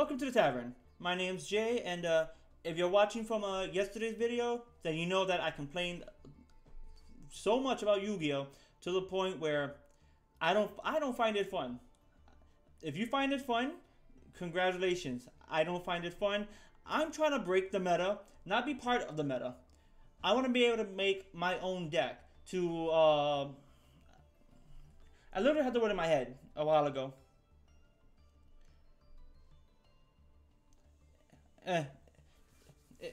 Welcome to the tavern. My name's Jay, and if you're watching from yesterday's video, then you know that I complained so much about Yu-Gi-Oh to the point where I don't find it fun. If you find it fun, congratulations. I don't find it fun. I'm trying to break the meta, not be part of the meta. I want to be able to make my own deck. I literally had the word in my head a while ago. eh, eh,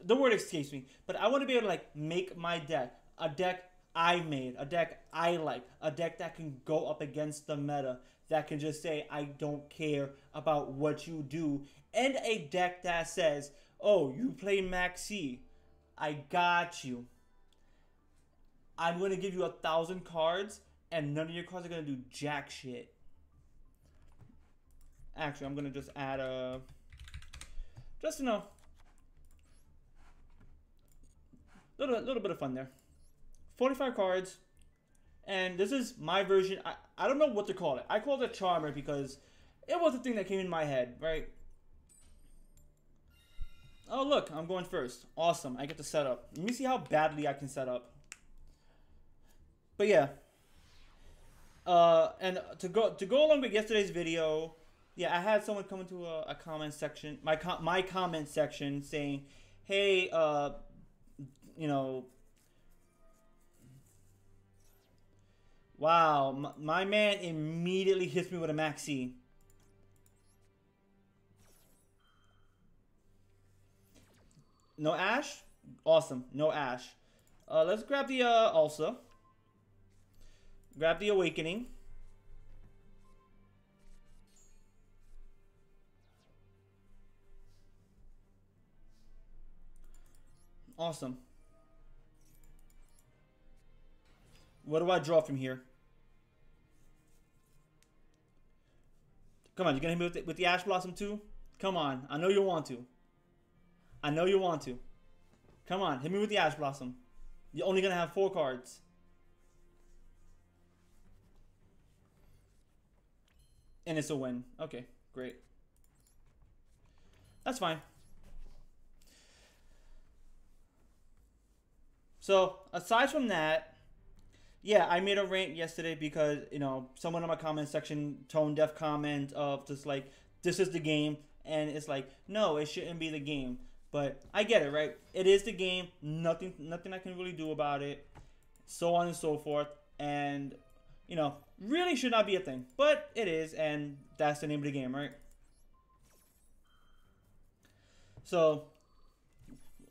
the word escapes me, but I want to be able to like make my deck, a deck I made, a deck I like, a deck that can go up against the meta, that can just say I don't care about what you do, and a deck that says, oh, you play Maxi, I got you. I'm gonna give you 1,000 cards, and none of your cards are gonna do jack shit. Actually, I'm gonna just add a. Just to know, little bit of fun there. 45 cards, and this is my version. I don't know what to call it. I called it Charmer because it was the thing that came in my head, right? Oh look, I'm going first. Awesome, I get to set up. Let me see how badly I can set up. But yeah, and to go along with yesterday's video. Yeah, I had someone come into a comment section, my comment section, saying, "Hey, you know, wow, my man immediately hits me with a Maxi. No Ash? Awesome, no Ash. Let's grab the Ulsa. Grab the Awakening. Awesome. What do I draw from here? Come on, you gonna hit me with the Ash Blossom too? Come on, I know you want to. I know you want to. Come on, hit me with the Ash Blossom. You're only gonna have 4 cards. And it's a win. Okay, great. That's fine. So, aside from that, yeah, I made a rant yesterday because, you know, someone in my comment section, tone deaf comment of just like, this is the game. And it's like, no, it shouldn't be the game. But I get it, right? It is the game. Nothing I can really do about it. So on and so forth. And, you know, really should not be a thing. But it is, and that's the name of the game, right? So,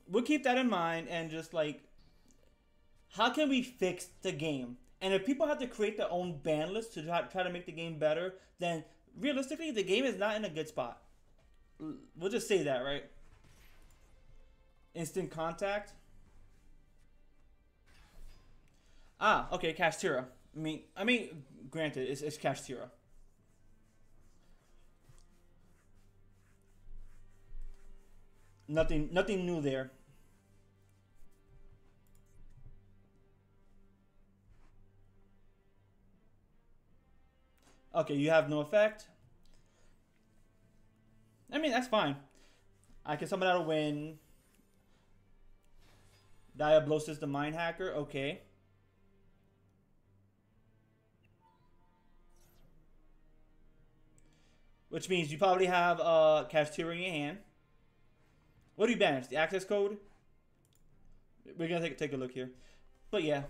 we'll keep that in mind and just like, how can we fix the game? And if people have to create their own ban list to try to make the game better, then realistically, the game is not in a good spot. We'll just say that, right? Instant Contact. Ah, okay, Kashtira. I mean, granted, it's Kashtira. Nothing new there. Okay, you have no effect. I mean, that's fine. I can summon out a win. Diablosis the Mind Hacker. Okay. Which means you probably have Kashtira in your hand. What do you banish? The access code? We're going to take a look here. But yeah.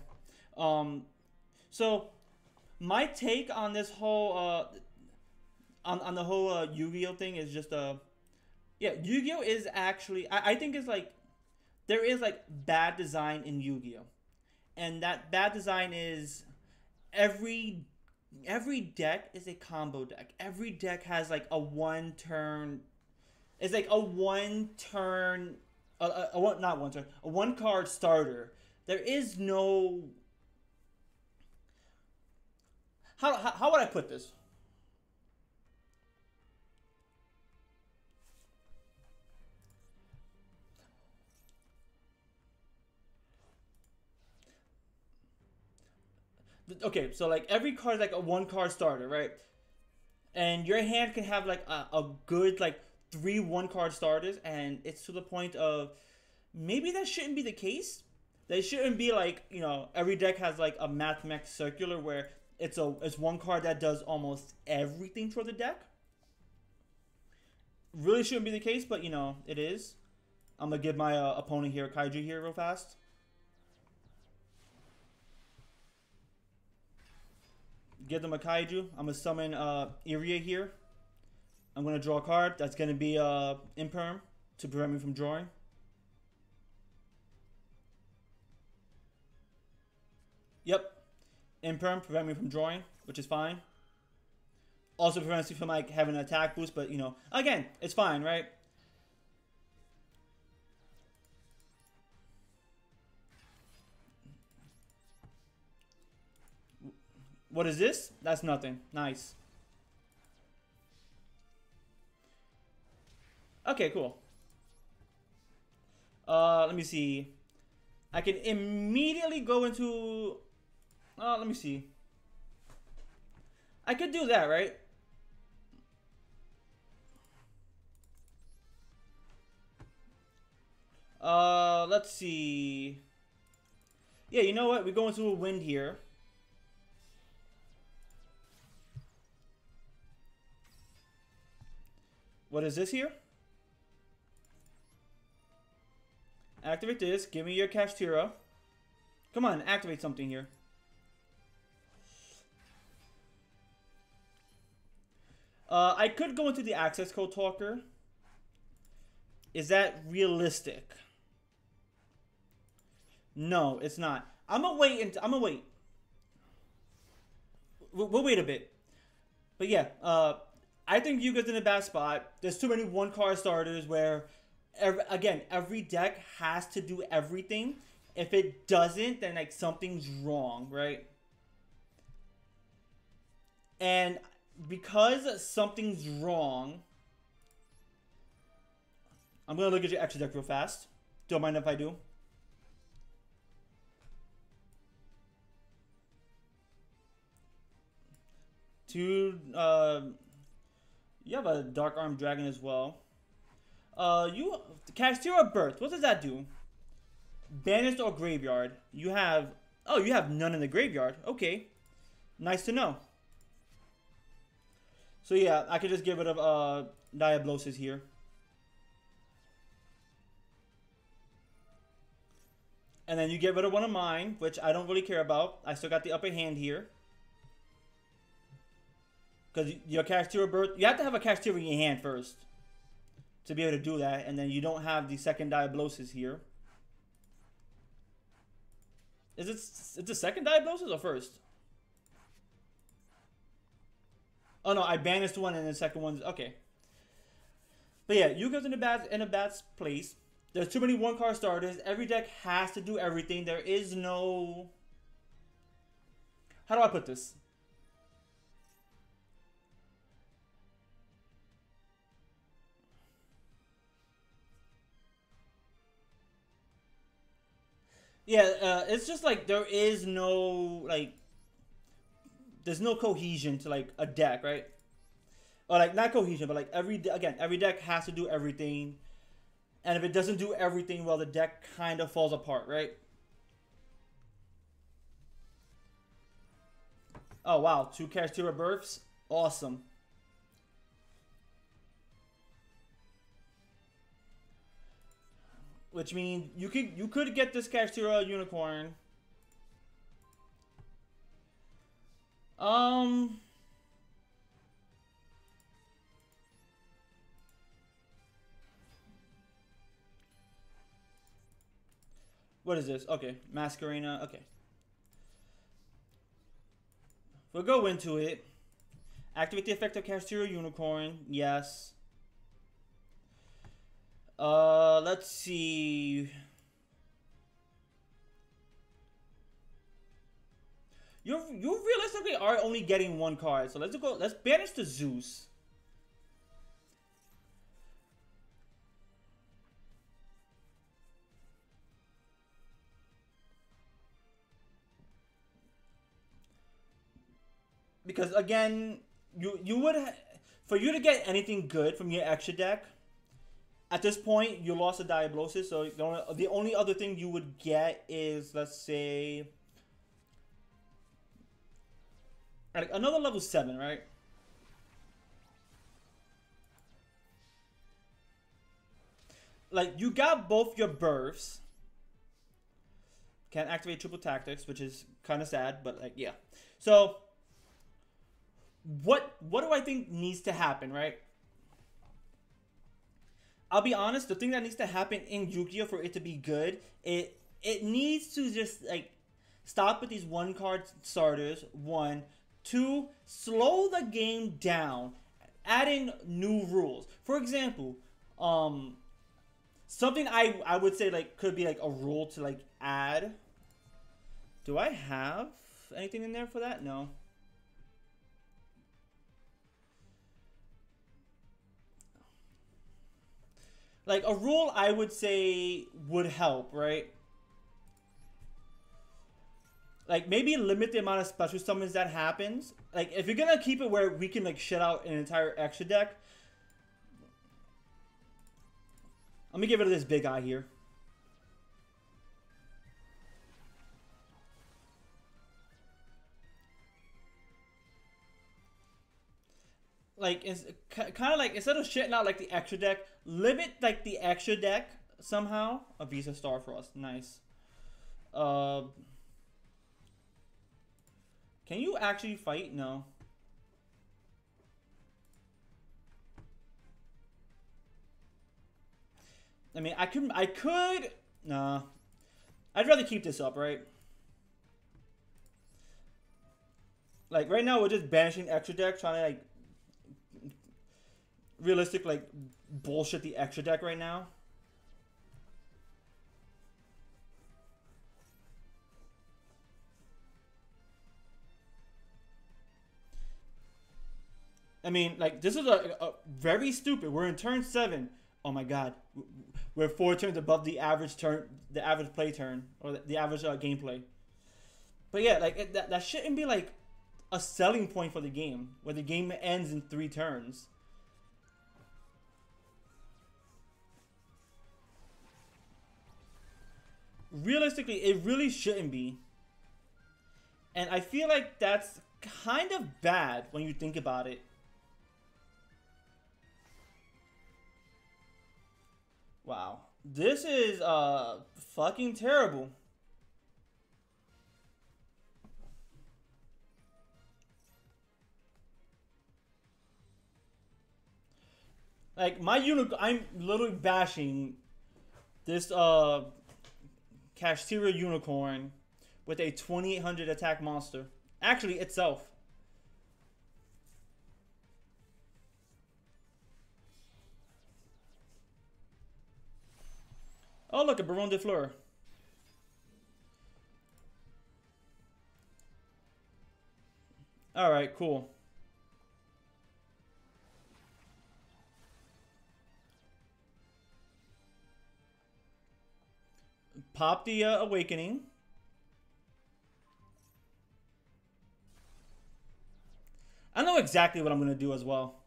So my take on this whole on the whole Yu-Gi-Oh thing is just yeah, Yu-Gi-Oh is actually I think it's like there is like bad design in Yu-Gi-Oh, and that bad design is every deck is a combo deck. Every deck has like a one turn. It's like a one turn, not one turn, a 1 card starter. There is no. How would I put this? Okay, so like every card is like a 1 card starter, right? and your hand can have like a good like 3 1 card starters, and it's to the point of maybe that shouldn't be the case. They shouldn't be like, every deck has like a Mathmech Circular where it's one card that does almost everything for the deck. Really shouldn't be the case, but it is. I'm gonna give my opponent here a Kaiju here real fast. Give them a Kaiju. I'm gonna summon Iria here. I'm gonna draw a card. That's gonna be Imperm to prevent me from drawing. Yep. Imperm prevent me from drawing, which is fine. Also prevents me from like having an attack boost, but again, it's fine, right? What is this? That's nothing. Nice. Okay, cool. Let me see. I can immediately go into... let me see. I could do that, right? Let's see. Yeah, you know what? We go into a wind here. What is this here? Activate this. Give me your Kashtira. Come on, activate something here. I could go into the access code talker. Is that realistic? No, it's not. I'm gonna wait. I'm gonna wait. We'll wait a bit. But yeah, I think Yuga's in a bad spot. There's too many 1 card starters where, every deck has to do everything. If it doesn't, then like something's wrong, right? And because something's wrong, I'm gonna look at your extra deck real fast. Don't mind if I do. You have a Dark Arm Dragon as well. Kashtira Birth. What does that do? Banished or graveyard? You have none in the graveyard. Okay, nice to know. So yeah, I could just get rid of Diablosis here. And then you get rid of one of mine, which I don't really care about. I still got the upper hand here. Because your Kashtira Birth, you have to have a Kashtira in your hand first to be able to do that, and then you don't have the second Diablosis here. Is it the second Diablosis or first? Oh no, I banished one and the second one's okay. But yeah, Yuga's in a bad place. There's too many 1-card starters. Every deck has to do everything. There is no... How do I put this? Yeah, it's just like there is no there's no cohesion to like a deck, right? Or like not cohesion, but like every deck has to do everything, and if it doesn't do everything, well, the deck kind of falls apart, right? Oh wow, 2 Kashtira Births, awesome. Which means you could get this Kashtira Unicorn. What is this? Okay, Masquerena. Okay. We'll go into it. Activate the effect of Kashtira Unicorn. Yes. Let's see. You realistically are only getting 1 card, so let's go. Let's banish the Zeus. Because again, you would For you to get anything good from your extra deck, at this point, you lost a Diablosis, so the only other thing you would get is, let's say, like another level 7, right? Like, you got both your births. Can't activate triple tactics, which is kind of sad, but like, yeah. So, what do I think needs to happen, right? I'll be honest, the thing that needs to happen in Yu-Gi-Oh! For it to be good, it needs to just, like, stop with these one-card starters, one. Two, slow the game down. Add in new rules. For example, something I would say, like, could be, like, a rule to, like, add. Do I have anything in there for that? No. Like, a rule I would say would help, right? Like, maybe limit the amount of special summons that happens. Like, if you're gonna keep it where we can, like, shut out an entire extra deck. Let me get rid of this big guy here. Like, it's kind of like, instead of shitting out, like, the extra deck, limit, like, the extra deck somehow. A Visa Starfrost. Nice. Can you actually fight? No. I mean, I could. Nah. I'd rather keep this up, right? Like, right now, we're just banishing extra deck, trying to, like, realistic, like, bullshit the extra deck right now. I mean, like, this is a very stupid. We're in turn 7. Oh my god. We're 4 turns above the average play turn, or the average gameplay. But yeah, like, that shouldn't be, like, a selling point for the game, where the game ends in 3 turns. Realistically, it really shouldn't be. And I feel like that's kind of bad when you think about it. Wow. This is fucking terrible. Like, my I'm literally bashing this Kashtira Unicorn with a 2800 attack monster. Actually, itself. Oh, look, a Baron de Fleur. Alright, cool. Pop the Awakening. I know exactly what I'm going to do as well.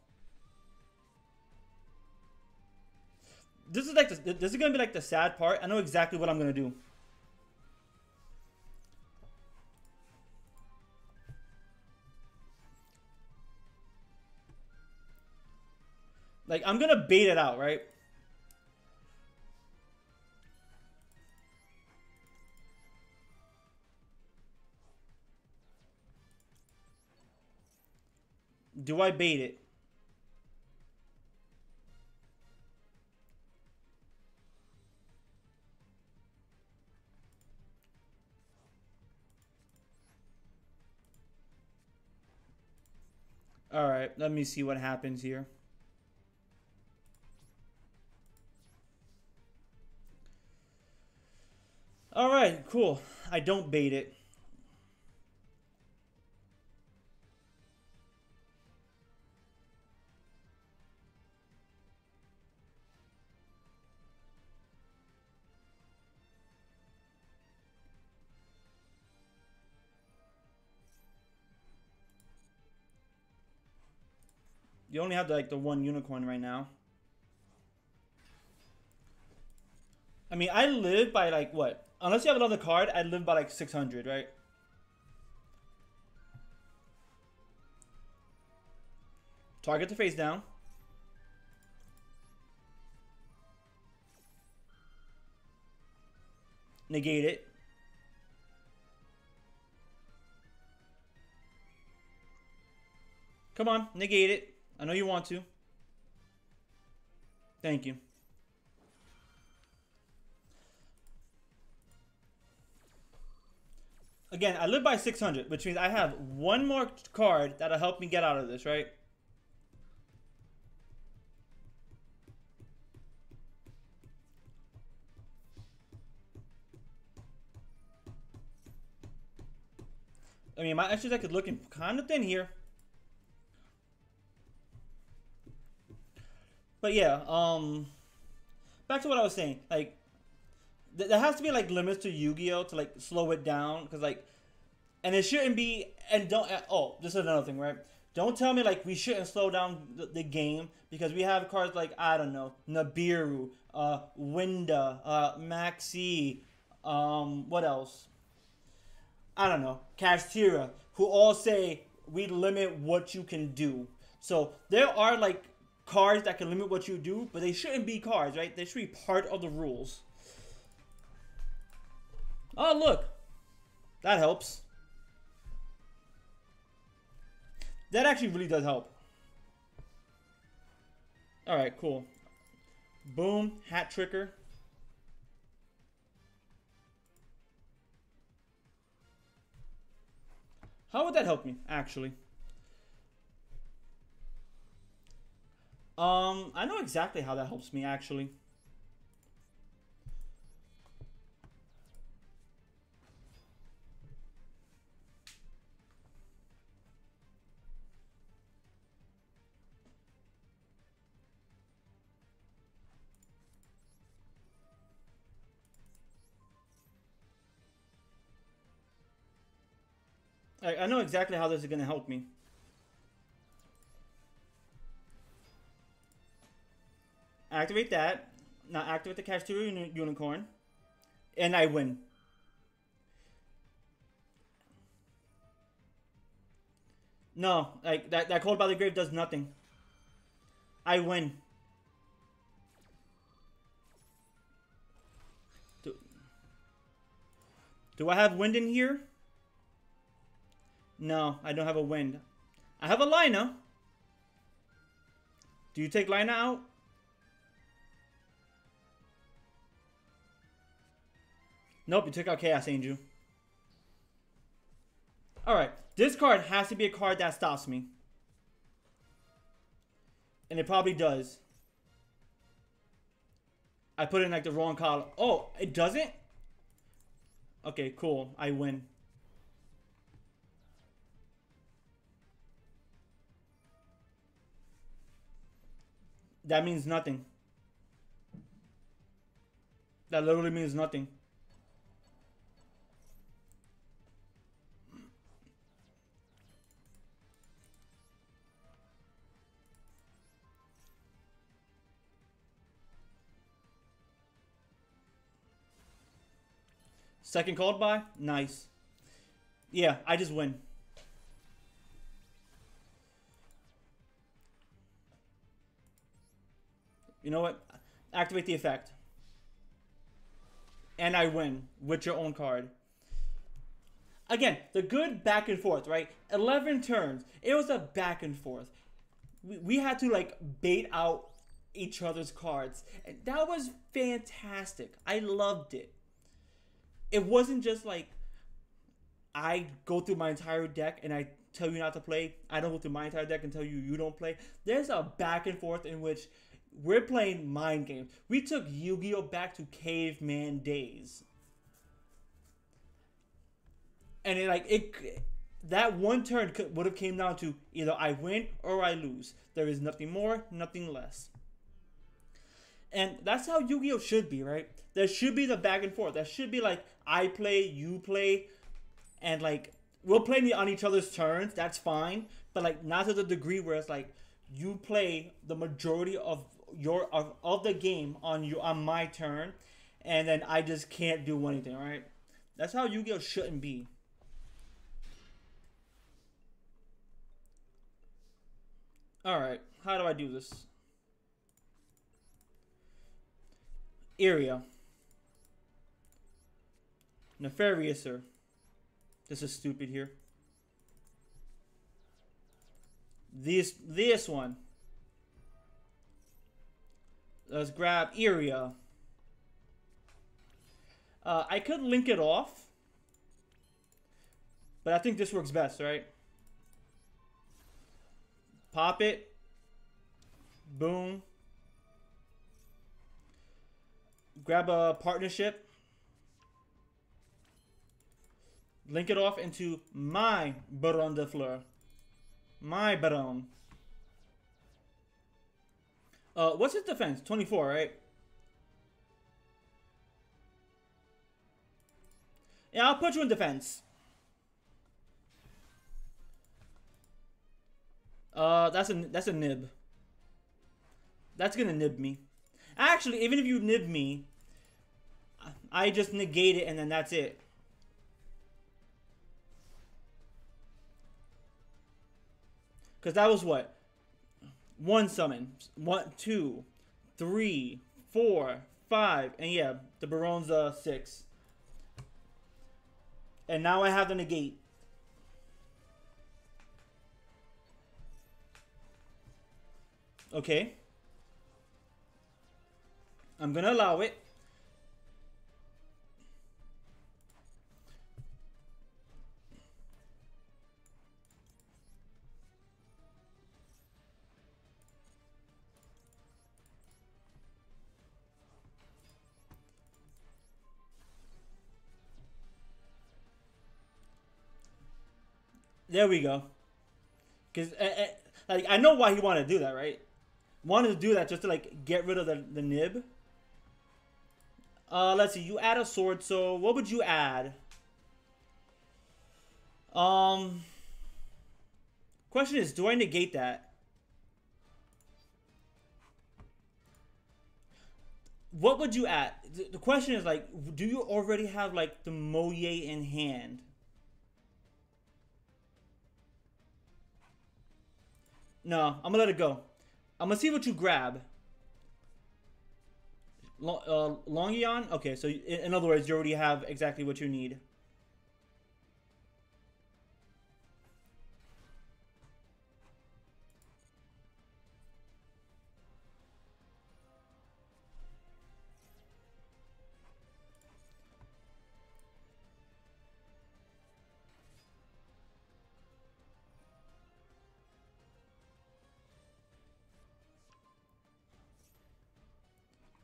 This is like this is going to be like the sad part. I know exactly what I'm going to do. Like, I'm going to bait it out, right? Do I bait it? Alright, let me see what happens here. Alright, cool. I don't bait it. You only have like the one unicorn right now. I mean, I live by like what? Unless you have another card, I live by like 600, right? Target the face down. Negate it. Come on, negate it. I know you want to. Thank you. Again, I live by 600, which means I have one more card that'll help me get out of this, right? I mean, my extra deck is looking kind of thin here. But yeah, back to what I was saying. Like, there has to be like limits to Yu-Gi-Oh to like slow it down, because like, and it shouldn't be. And don't. Oh, this is another thing, right? Don't tell me like we shouldn't slow down the game because we have cards like, I don't know, Nibiru, Winda, Maxi, what else? I don't know, Kashtira, who all say we limit what you can do. So there are like cards that can limit what you do, but they shouldn't be cards, right? They should be part of the rules. Oh, look. That helps. That actually really does help. Alright, cool. Boom, Hat Tricker. How would that help me, actually? I know exactly how that helps me, actually. I know exactly how this is going to help me. Activate that. Now activate the Kashtira Unicorn. And I win. No, like that Cold by the Grave does nothing. I win. Do I have wind in here? No, I don't have a wind. I have a Lina. Do you take Lina out? Nope, you took out Chaos Angel. Alright, this card has to be a card that stops me. And it probably does. I put it in like the wrong column. Oh, it doesn't? Okay, cool. I win. That means nothing. That literally means nothing. Second called by? Nice. Yeah, I just win. You know what? Activate the effect. And I win with your own card. Again, the good back and forth, right? 11 turns. It was a back and forth. We had to like bait out each other's cards. And that was fantastic. I loved it. It wasn't just like I go through my entire deck and I tell you not to play. I don't go through my entire deck and tell you you don't play. There's a back and forth in which we're playing mind games. We took Yu-Gi-Oh back to caveman days. And that one turn would have came down to either I win or I lose. There is nothing more, nothing less. And that's how Yu-Gi-Oh should be, right? There should be the back and forth. There should be like I play, you play, and like we'll play on each other's turns. That's fine, but like not to the degree where it's like you play the majority of of the game on my turn, and then I just can't do anything, right? That's how Yu-Gi-Oh shouldn't be. All right, how do I do this? Area. Nefariouser. This is stupid here. This one. Let's grab Area. I could link it off, but I think this works best, right? Pop it. Boom. Grab a partnership. Link it off into my Baron de Fleur. My Baron. What's his defense? 24, right? Yeah, I'll put you in defense. That's a nib. That's gonna nib me. Actually, even if you nib me, I just negate it and then that's it. Because that was what? One summon. 1, 2, 3, 4, 5. And yeah, the Baron's 6. And now I have the negate. Okay. I'm gonna allow it. There we go. Because like I know why he wanted to do that, right? Wanted to do that just to like get rid of the nib. Let's see. You add a sword, so what would you add? Question is, do I negate that? What would you add? The question is like, do you already have like the Moye in hand? No, I'm gonna let it go. I'm gonna see what you grab. Longion? Okay, so in other words, you already have exactly what you need.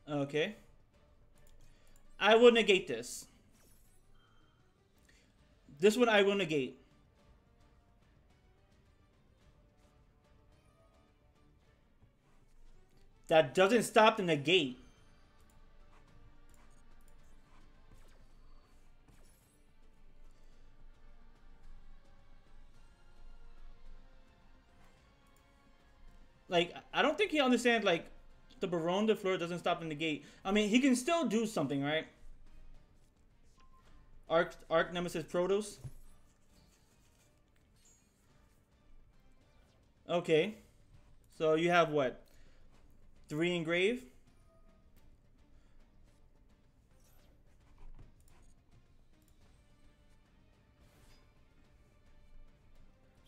Okay. I will negate this. This one I will negate. That doesn't stop the negate. Like, I don't think he understands, like, the Baron de Fleur doesn't stop the negate. I mean, he can still do something, right? Arc Nemesis Protos. Okay. So you have what? 3 engrave?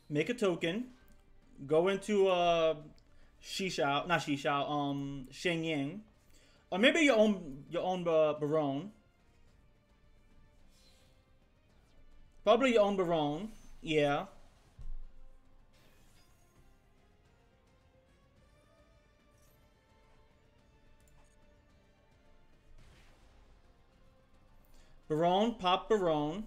Make a token. Go into Shishao, not Shishao, Shenyang. Or maybe your own Baron. Probably your own Baron. Yeah. Baron, pop Baron.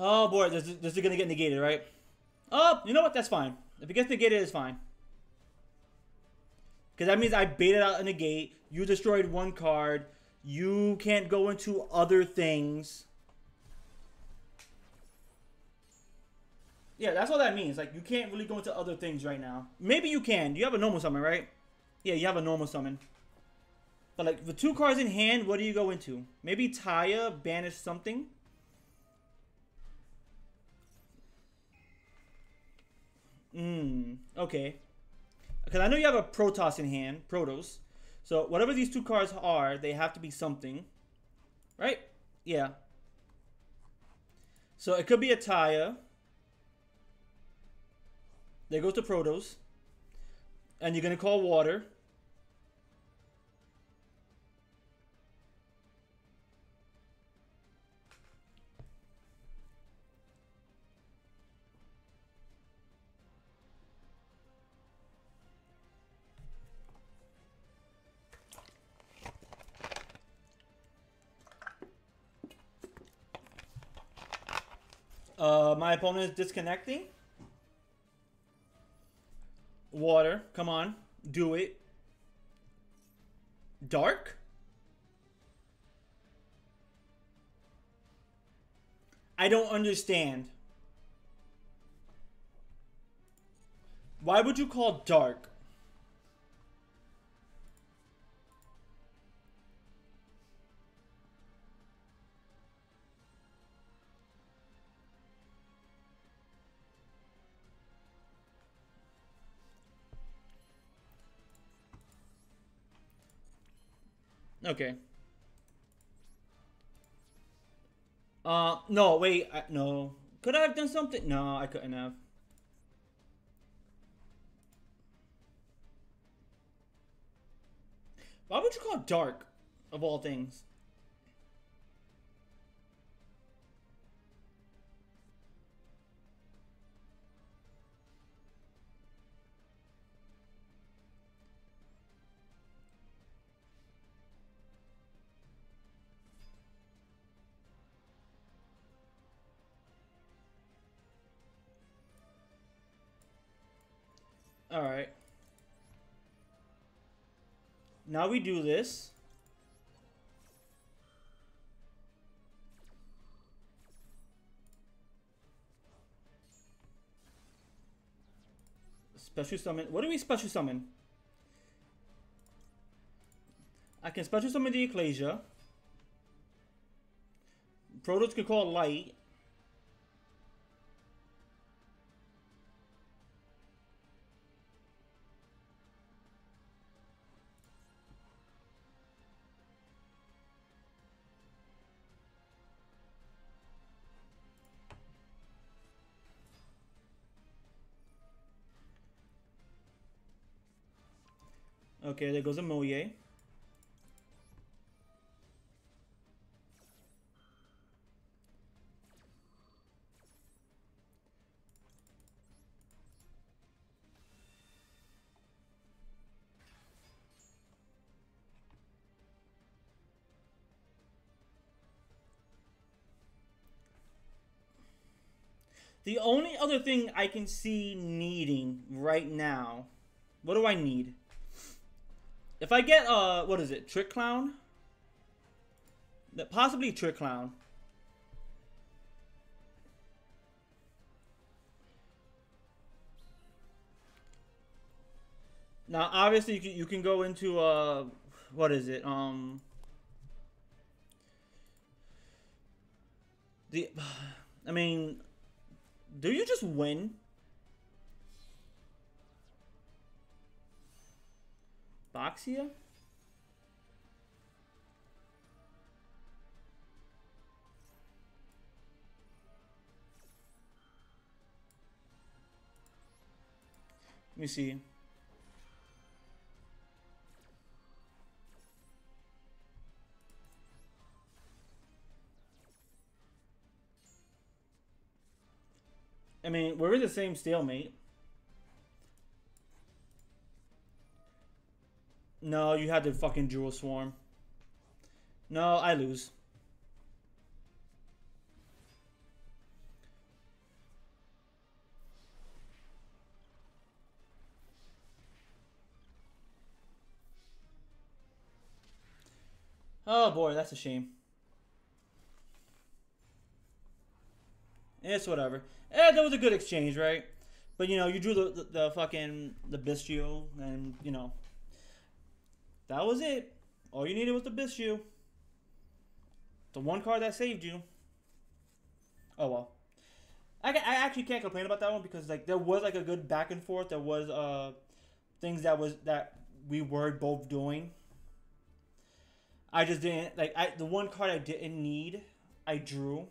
Oh boy, this is gonna get negated, right? Oh, you know what? That's fine. If it gets negated, it's fine. Because that means I baited out a negate. You destroyed one card. You can't go into other things. Yeah, that's all that means. Like, you can't really go into other things right now. Maybe you can. You have a normal summon, right? Yeah, you have a normal summon. But, like, the 2 cards in hand, what do you go into? Maybe Taya, banish something? Okay. Because I know you have a Protoss in hand. Protoss. So, whatever these 2 cards are, they have to be something. Right? Yeah. So, it could be a Taya. There goes the Protoss. And you're going to call water. My opponent is disconnecting. Water. Come on. Do it. Dark? I don't understand. Why would you call dark? Okay. No, wait, no. Could I have done something? No, I couldn't have. Why would you call it dark, of all things? Alright. Now we do this. Special summon. What do we special summon? I can special summon the Ecclesia. Protoss can call light. Okay, there goes a Moye. The only other thing I can see needing right now, what do I need? If I get, what is it, Trick Clown? Possibly Trick Clown. Now, obviously, you can go into, what is it, I mean, do you just win? Boxia? Let me see. I mean, we're in the same stalemate. No, you had to fucking Jewel Swarm. No, I lose. Oh boy, that's a shame. It's whatever. That was a good exchange, right? But you know, you drew the fucking the Bistio, and you know that was it. All you needed was the Bistio. The one card that saved you. Oh well. I actually can't complain about that one because like there was like a good back and forth. There was things that we were both doing. I just didn't like the one card I didn't need, I drew.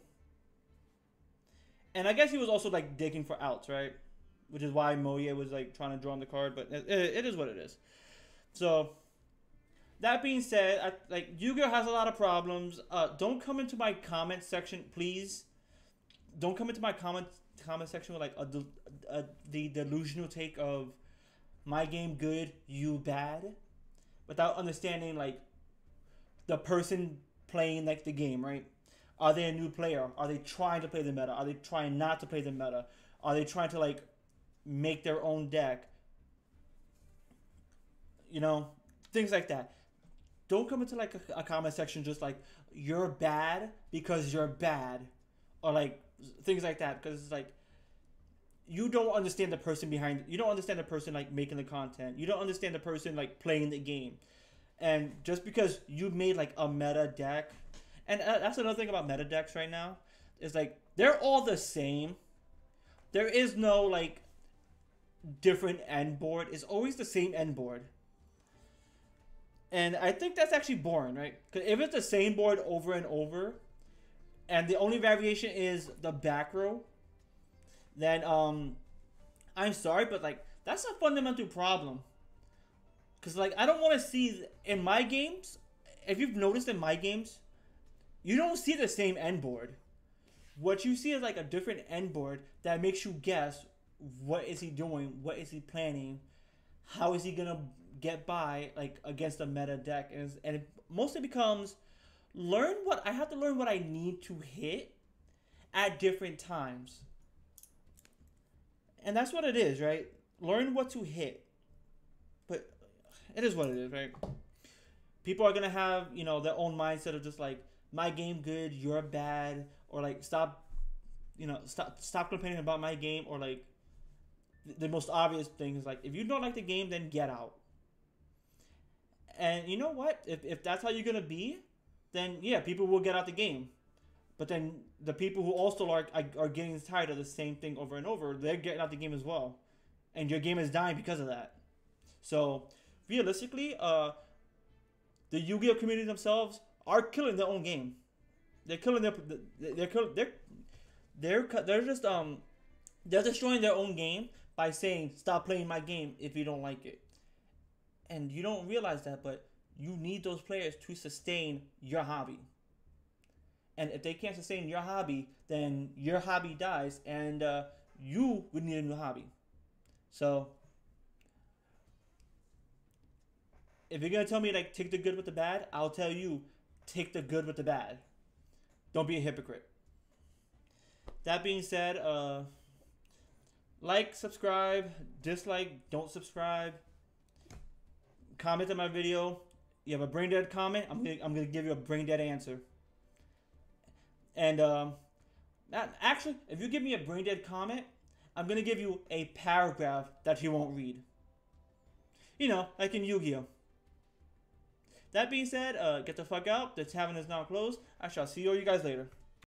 And I guess he was also like digging for outs, right? Which is why Moye was like trying to draw on the card, but it is what it is. So that being said, like Yu-Gi-Oh has a lot of problems. Don't come into my comment section, please. Don't come into my comment section with like the delusional take of my game good, you bad, without understanding like the person playing like the game, right? Are they a new player? Are they trying to play the meta? Are they trying not to play the meta? Are they trying to like make their own deck? You know, things like that. Don't come into like a comment section just like you're bad because you're bad, or like things like that, because it's like you don't understand the person behind. You don't understand the person like making the content. You don't understand the person like playing the game. And just because you made like a meta deck, and that's another thing about meta decks right now, is like they're all the same. There is no like different end board. It's always the same end board. And I think that's actually boring, right? Because if it's the same board over and over, and the only variation is the back row, then I'm sorry, but like that's a fundamental problem. Because like I don't want to see in my games. If you've noticed in my games, you don't see the same end board. What you see is like a different end board that makes you guess what is he doing, what is he planning, how is he gonna get by like against a meta deck, and it mostly becomes I have to learn what I need to hit at different times. And that's what it is, right? Learn what to hit. But it is what it is, right? People are gonna have, you know, their own mindset of just like my game good, you're bad, or like stop complaining about my game, or like the most obvious thing is like if you don't like the game, then get out. And you know what? If that's how you're gonna be, then yeah, people will get out the game. But then the people who also are getting tired of the same thing over and over, they're getting out the game as well, and your game is dying because of that. So realistically, the Yu-Gi-Oh community themselves are killing their own game. They're killing they're just they're destroying their own game by saying stop playing my game if you don't like it. And you don't realize that, but you need those players to sustain your hobby. And if they can't sustain your hobby, then your hobby dies, and you would need a new hobby. So, if you're gonna tell me like take the good with the bad, I'll tell you take the good with the bad. Don't be a hypocrite. That being said, like, subscribe, dislike, don't subscribe. Comment on my video. You have a brain dead comment, I'm gonna give you a brain dead answer. And actually, if you give me a brain dead comment, I'm gonna give you a paragraph that you won't read. You know, like in Yu-Gi-Oh. That being said, get the fuck out. The tavern is now closed. I shall see you guys later.